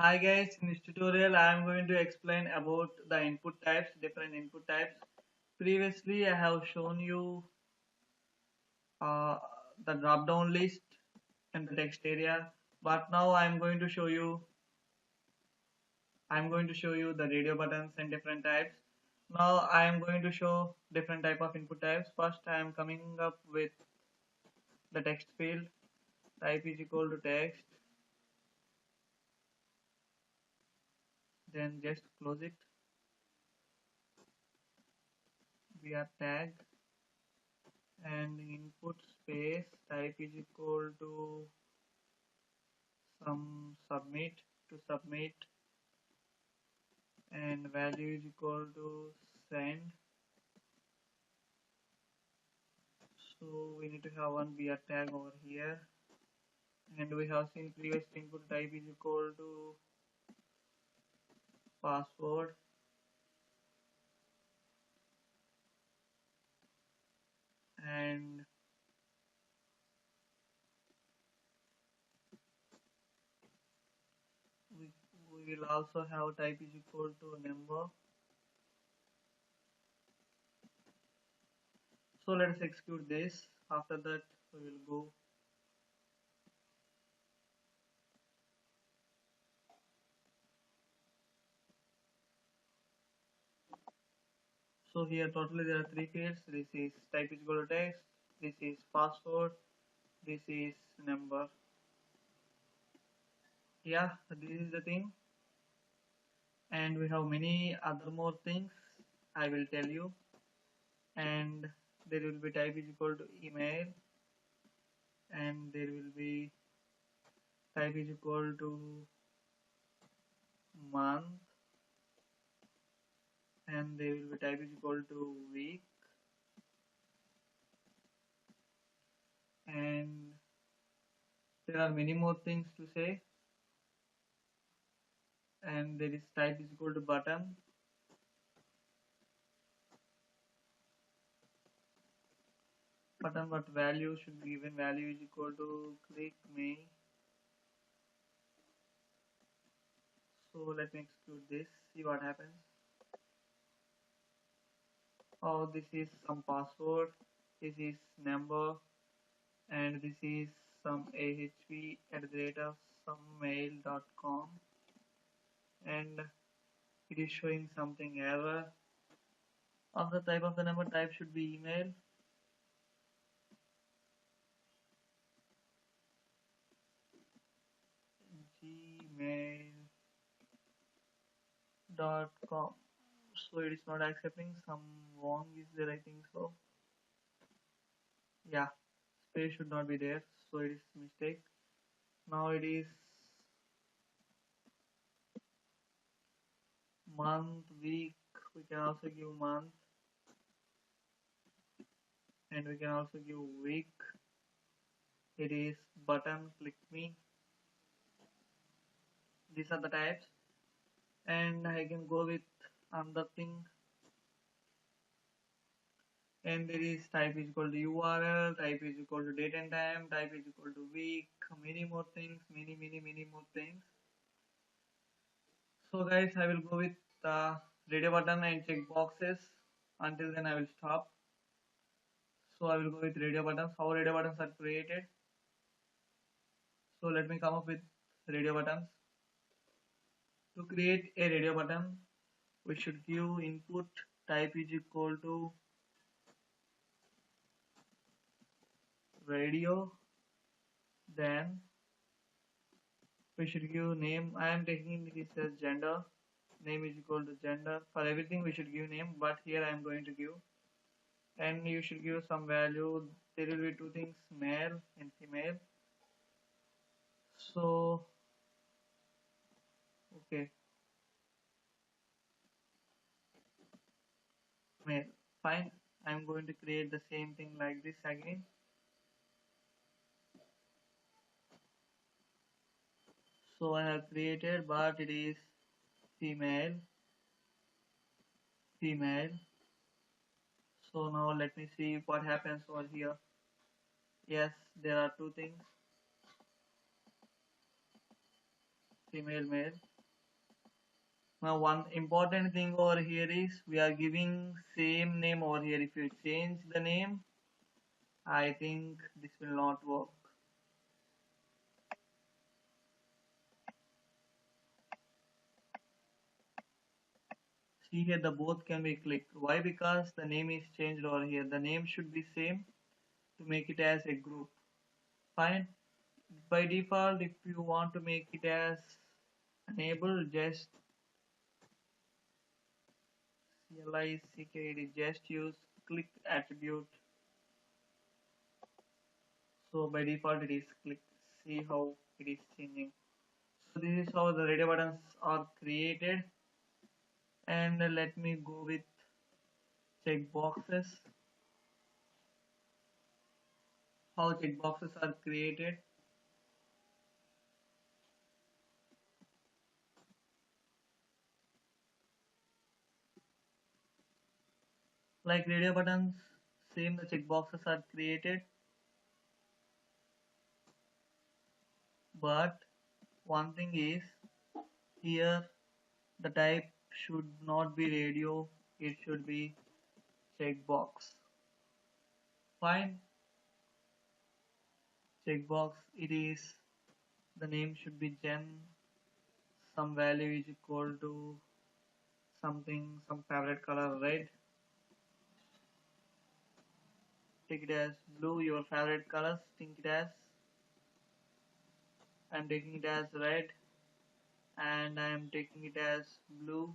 Hi guys, in this tutorial I am going to explain about the input types, different input types. Previously I have shown you uh, the drop down list and the text area, but now I am going to show you the radio buttons and different types. Now I am going to show different type of input types. First I am coming up with the text field. Type is equal to text, then just close it. We are tag and input space type is equal to some submit to submit, and value is equal to send. So we need to have one BR tag over here, and we have seen previous input type is equal to password, and we, we will also have type is equal to number. So let's execute this. After that we will go. So here totally there are three fields. This is type is equal to text, this is password, this is number. Yeah, this is the thing, and we have many other more things I will tell you. And there will be type is equal to email, and there will be type is equal to month, and there will be type is equal to week, and there are many more things to say. And there is type is equal to button, but value should be given. Value is equal to click me. So let me execute this, see what happens. Oh, this is some password, this is number, and this is some ahp at the rate of some mail.com, and it is showing something error. Of the type of the number, type should be email. gmail.com. So it is not accepting, some wrong is there, I think so. Yeah, space should not be there, so it is mistake. Now it is month, week, we can also give month, and we can also give week. It is button, click me. These are the types, and I can go with another thing, and there is type is equal to URL, type is equal to date and time, type is equal to week, many more things, many more things. So guys, I will go with the radio button and check boxes. Until then I will stop. So I will go with radio buttons. How radio buttons are created? So let me come up with radio buttons. To create a radio button, we should give input type is equal to radio, then we should give name. I am taking this as gender. Name is equal to gender. For everything we should give name, but here I am going to give, and you should give some value. There will be two things, male and female. So okay, male, fine. I'm going to create the same thing like this again. So I have created, but it is female, female. So now let me see what happens over here. Yes, there are two things, female, male. Now one important thing over here is we are giving same name over here. If you change the name, I think this will not work. See here, the both can be clicked. Why? Because the name is changed over here. The name should be same to make it as a group. Fine. By default, if you want to make it as enable, just CLICKD, just use click attribute. So by default it is click. See how it is changing. So this is how the radio buttons are created. And let me go with checkboxes. How checkboxes are created. Like radio buttons, same the checkboxes are created. But one thing is, here the type should not be radio, it should be checkbox. Fine. Checkbox, it is, the name should be gen, some value is equal to something, some favorite color red. Take it as blue, your favorite colors. Take it as, I'm taking it as red, and I'm taking it as blue.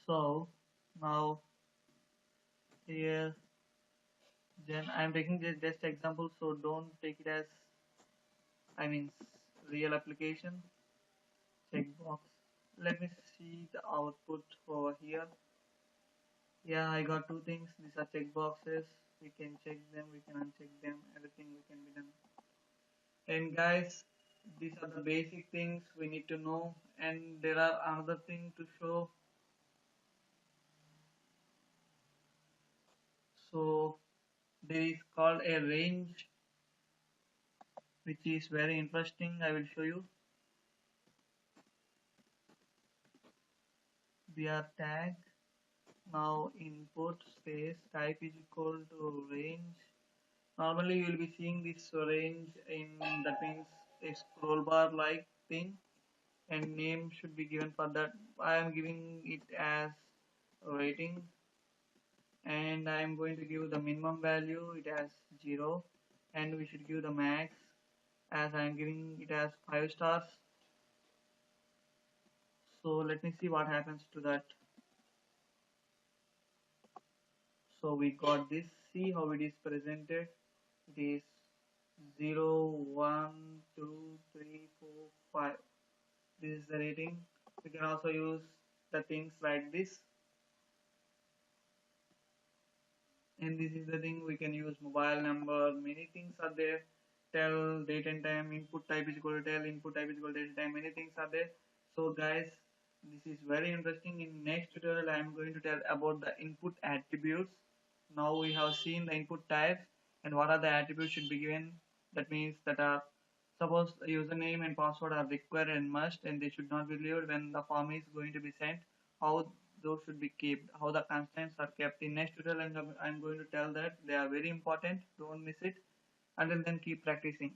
So now here, then I'm taking just example, so don't take it as, I mean, real application. Checkbox. Let me see the output over here. Yeah, I got two things. These are checkboxes. We can check them, we can uncheck them, everything we can be done. And guys, these are the basic things we need to know. And there are another thing to show. So there is called a range, which is very interesting. I will show you. We are tag. Now input space type is equal to range. Normally you will be seeing this range in, that means a scroll bar like thing, and name should be given for that. I am giving it as rating, and I am going to give the minimum value it as 0, and we should give the max as I am giving it as 5 stars. So let me see what happens to that. So we got this. See how it is presented. It is 0, 1, 2, 3, 4, 5. This is the rating. We can also use the things like this. And this is the thing, we can use mobile number, many things are there. Tell date and time, input type is equal to tell, input type is equal to date and time, many things are there. So guys, this is very interesting. In next tutorial I am going to tell about the input attributes. Now we have seen the input types and what are the attributes should be given. That means that are, suppose username and password are required and must, and they should not be leaved when the form is going to be sent. How those should be kept, how the constants are kept. In next tutorial I'm going to tell that they are very important, don't miss it. Until then, keep practicing.